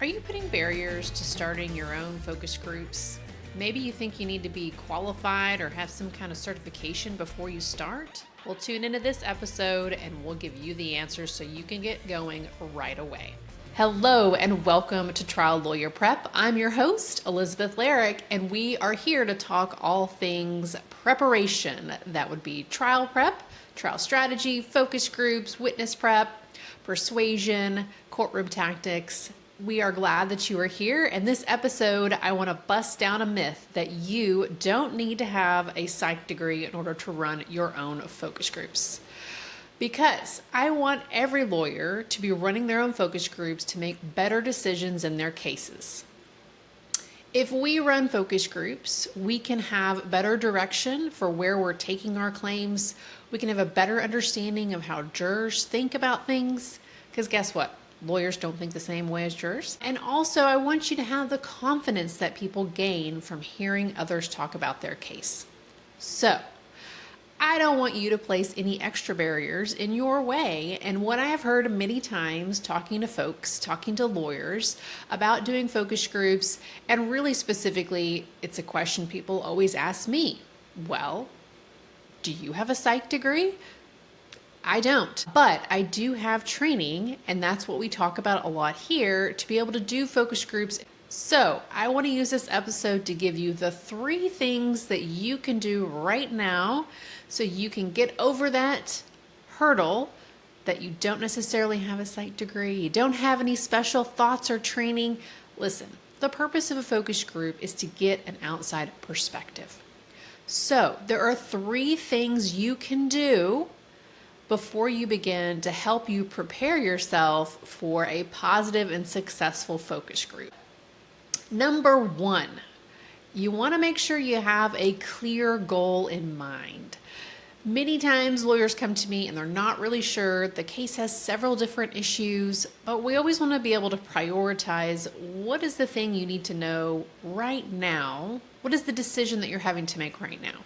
Are you putting barriers to starting your own focus groups? Maybe you think you need to be qualified or have some kind of certification before you start? Well, tune into this episode and we'll give you the answers so you can get going right away. Hello and welcome to Trial Lawyer Prep. I'm your host, Elizabeth Larrick, and we are here to talk all things preparation. That would be trial prep, trial strategy, focus groups, witness prep, persuasion, courtroom tactics. We are glad that you are here. In this episode, I want to bust down a myth that you don't need to have a psych degree in order to run your own focus groups. Because I want every lawyer to be running their own focus groups to make better decisions in their cases. If we run focus groups, we can have better direction for where we're taking our claims. We can have a better understanding of how jurors think about things. Because guess what? Lawyers don't think the same way as jurors. And also, I want you to have the confidence that people gain from hearing others talk about their case. So, I don't want you to place any extra barriers in your way. And what I have heard many times talking to folks, talking to lawyers about doing focus groups, and really specifically, it's a question people always ask me. Well, do you have a psych degree? I don't, but I do have training, and that's what we talk about a lot here, to be able to do focus groups. So I want to use this episode to give you the 3 things that you can do right now so you can get over that hurdle that you don't necessarily have a psych degree, you don't have any special thoughts or training. Listen, the purpose of a focus group is to get an outside perspective. So there are 3 things you can do before you begin to help you prepare yourself for a positive and successful focus group. Number 1, you want to make sure you have a clear goal in mind. Many times lawyers come to me and they're not really sure. The case has several different issues, but we always want to be able to prioritize what is the thing you need to know right now. What is the decision that you're having to make right now?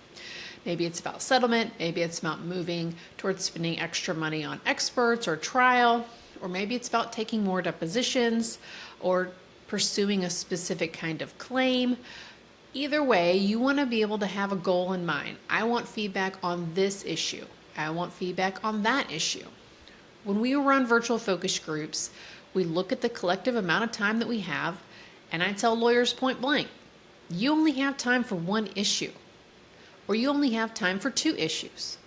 Maybe it's about settlement, maybe it's about moving towards spending extra money on experts or trial, or maybe it's about taking more depositions or pursuing a specific kind of claim. Either way, you want to be able to have a goal in mind. I want feedback on this issue. I want feedback on that issue. When we run virtual focus groups, we look at the collective amount of time that we have, and I tell lawyers point blank, you only have time for one issue. Or you only have time for 2 issues.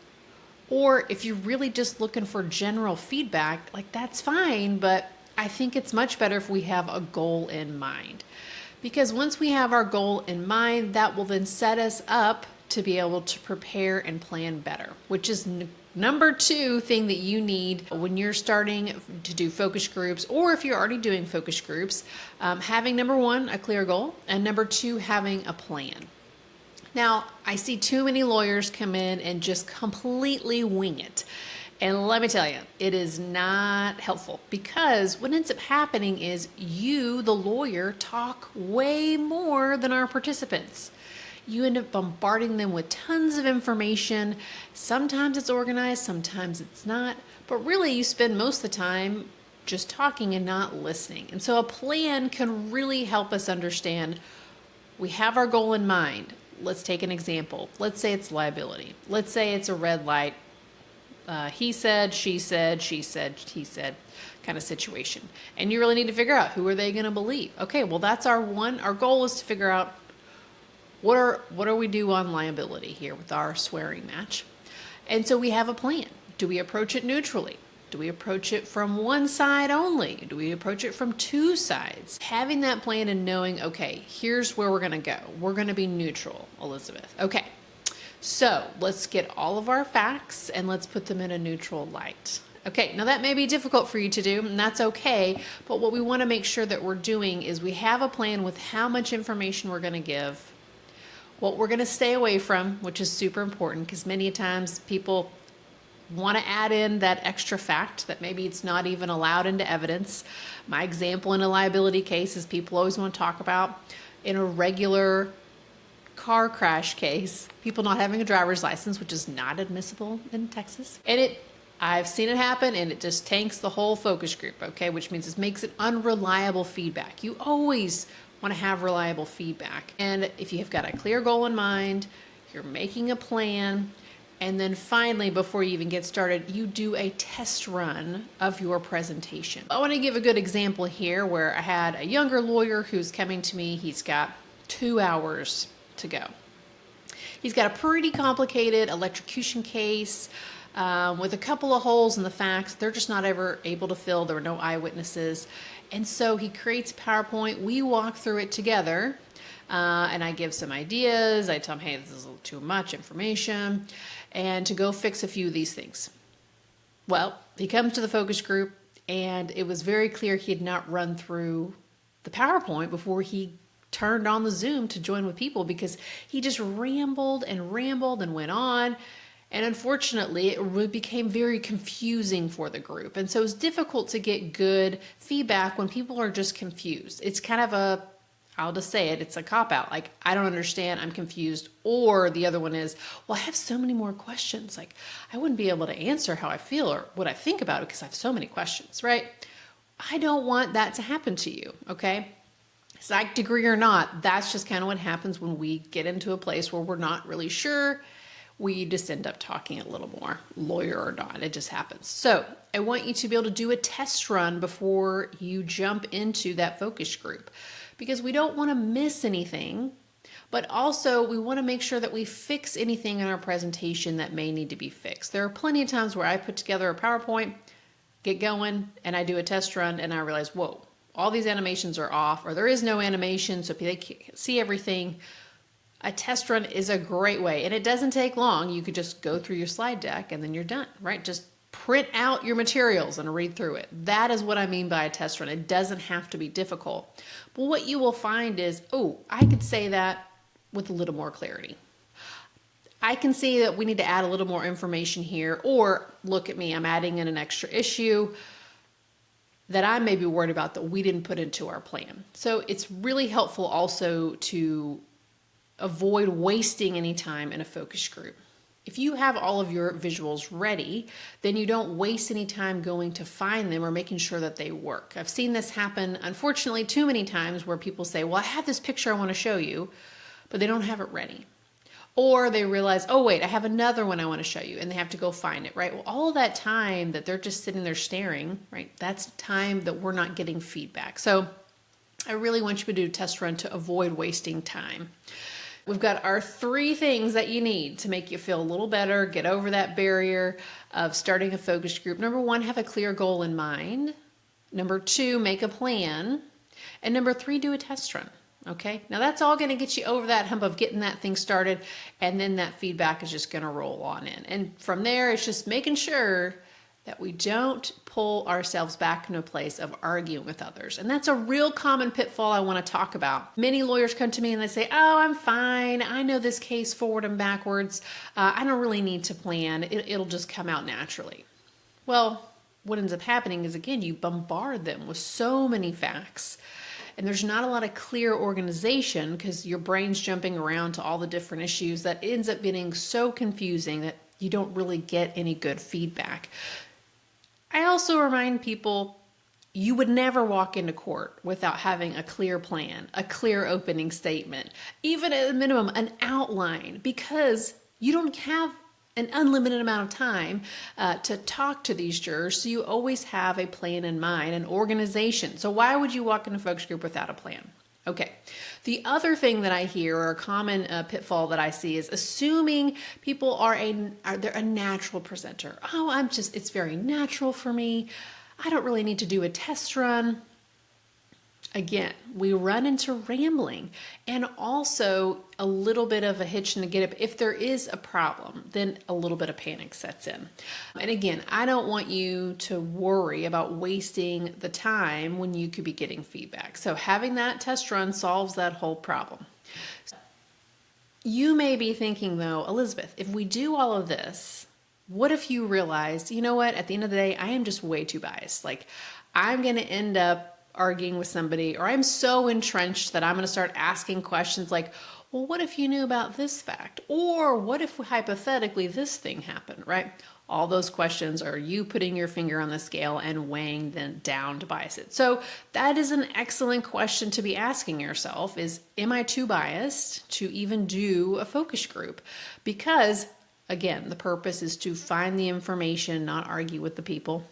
Or if you're really just looking for general feedback, like that's fine, but I think it's much better if we have a goal in mind. Because once we have our goal in mind, that will then set us up to be able to prepare and plan better, which is number 2 thing that you need when you're starting to do focus groups, or if you're already doing focus groups, having number 1, a clear goal, and number 2, having a plan. Now, I see too many lawyers come in and just completely wing it. And let me tell you, it is not helpful, because what ends up happening is you, the lawyer, talk way more than our participants. You end up bombarding them with tons of information. Sometimes it's organized, sometimes it's not. But really, you spend most of the time just talking and not listening. And so a plan can really help us understand we have our goal in mind. Let's take an example. Let's say it's liability. Let's say it's a red light. He said, she said, she said, he said kind of situation. And you really need to figure out, who are they going to believe? Okay, well, that's our goal is to figure out what are we do on liability here with our swearing match. And so we have a plan. Do we approach it neutrally? Do we approach it from one side only? Do we approach it from 2 sides? Having that plan and knowing, okay, here's where we're going to go. We're going to be neutral, Elizabeth. Okay, so let's get all of our facts and let's put them in a neutral light. Okay, now that may be difficult for you to do, and that's okay, but what we want to make sure that we're doing is we have a plan with how much information we're going to give, what we're going to stay away from, which is super important, because many times people want to add in that extra fact that maybe it's not even allowed into evidence. My example in a liability case is people always want to talk about in a regular car crash case, people not having a driver's license, which is not admissible in Texas. And it I've seen it happen, and it just tanks the whole focus group, okay? Which means it makes it unreliable feedback. You always want to have reliable feedback. And if you've got a clear goal in mind, you're making a plan, and then finally, before you even get started, you do a test run of your presentation. I want to give a good example here where I had a younger lawyer who's coming to me. He's got 2 hours to go. He's got a pretty complicated electrocution case with a couple of holes in the facts. They're just not ever able to fill. There were no eyewitnesses. And so he creates a PowerPoint. We walk through it together. And I give some ideas. I tell him, hey, this is a little too much information, and to go fix a few of these things. Well, he comes to the focus group, and it was very clear he had not run through the PowerPoint before he turned on the Zoom to join with people, because he just rambled and went on. And unfortunately, it became very confusing for the group. And so it's difficult to get good feedback when people are just confused. It's kind of I'll just say it, it's a cop-out. Like, I don't understand, I'm confused. Or the other one is, well, I have so many more questions. Like, I wouldn't be able to answer how I feel or what I think about it because I have so many questions, right? I don't want that to happen to you, okay? Psych degree or not, that's just kind of what happens when we get into a place where we're not really sure. We just end up talking a little more, lawyer or not, it just happens. So I want you to be able to do a test run before you jump into that focus group, because we don't want to miss anything, but also we want to make sure that we fix anything in our presentation that may need to be fixed. There are plenty of times where I put together a PowerPoint, get going, and I do a test run, and I realize, whoa, all these animations are off, or there is no animation, so they can't see everything. A test run is a great way, and it doesn't take long. You could just go through your slide deck, and then you're done, right? Just print out your materials and read through it. That is what I mean by a test run. It doesn't have to be difficult. But what you will find is, oh, I could say that with a little more clarity. I can see that we need to add a little more information here, or look at me, I'm adding in an extra issue that I may be worried about that we didn't put into our plan. So it's really helpful also to avoid wasting any time in a focus group. If you have all of your visuals ready, then you don't waste any time going to find them or making sure that they work. I've seen this happen, unfortunately, too many times where people say, well, I have this picture I want to show you, but they don't have it ready. Or they realize, oh, wait, I have another one I want to show you, and they have to go find it, right? Well, all of that time that they're just sitting there staring, right, that's time that we're not getting feedback. So I really want you to do a test run to avoid wasting time. We've got our 3 things that you need to make you feel a little better, get over that barrier of starting a focus group. Number 1, have a clear goal in mind. Number 2, make a plan. And number 3, do a test run. Okay, now that's all going to get you over that hump of getting that thing started, and then that feedback is just going to roll on in. And from there, it's just making sure that we don't pull ourselves back into a place of arguing with others. And that's a real common pitfall I want to talk about. Many lawyers come to me and they say, oh, I'm fine. I know this case forward and backwards. I don't really need to plan. It'll just come out naturally. Well, what ends up happening is, again, you bombard them with so many facts. And there's not a lot of clear organization because your brain's jumping around to all the different issues that ends up getting so confusing that you don't really get any good feedback. I also remind people, you would never walk into court without having a clear plan, a clear opening statement, even at a minimum, an outline, because you don't have an unlimited amount of time to talk to these jurors. So you always have a plan in mind, an organization. So why would you walk in a focus group without a plan? Okay. The other thing that I hear, or a common pitfall that I see, is assuming people they're a natural presenter. Oh, it's very natural for me. I don't really need to do a test run. Again, we run into rambling and also a little bit of a hitch in the get up. If there is a problem, then a little bit of panic sets in. And again, I don't want you to worry about wasting the time when you could be getting feedback. So having that test run solves that whole problem. You may be thinking though, Elizabeth, if we do all of this, what if you realized, you know what, at the end of the day, I am just way too biased. Like, I'm going to end up arguing with somebody, or I'm so entrenched that I'm going to start asking questions like, well, what if you knew about this fact? Or what if hypothetically this thing happened, right? All those questions are you putting your finger on the scale and weighing them down to bias it. So that is an excellent question to be asking yourself is, am I too biased to even do a focus group? Because again, the purpose is to find the information, not argue with the people.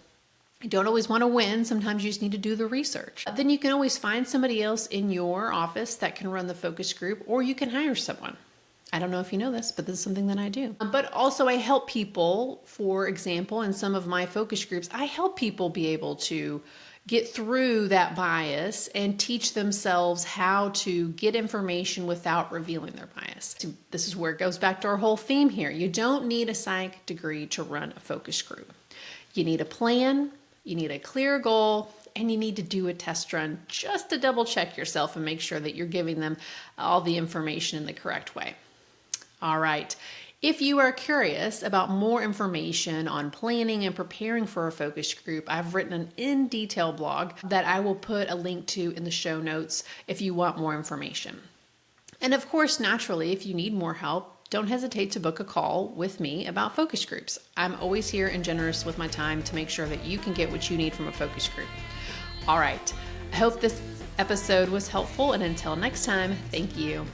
You don't always want to win. Sometimes you just need to do the research. Then you can always find somebody else in your office that can run the focus group, or you can hire someone. I don't know if you know this, but this is something that I do. But also I help people, for example, in some of my focus groups, I help people be able to get through that bias and teach themselves how to get information without revealing their bias. This is where it goes back to our whole theme here. You don't need a psych degree to run a focus group. You need a plan, you need a clear goal, and you need to do a test run just to double check yourself and make sure that you're giving them all the information in the correct way. All right. If you are curious about more information on planning and preparing for a focus group, I've written an in-detail blog that I will put a link to in the show notes if you want more information. And of course, naturally, if you need more help, don't hesitate to book a call with me about focus groups. I'm always here and generous with my time to make sure that you can get what you need from a focus group. All right. I hope this episode was helpful, and until next time, thank you.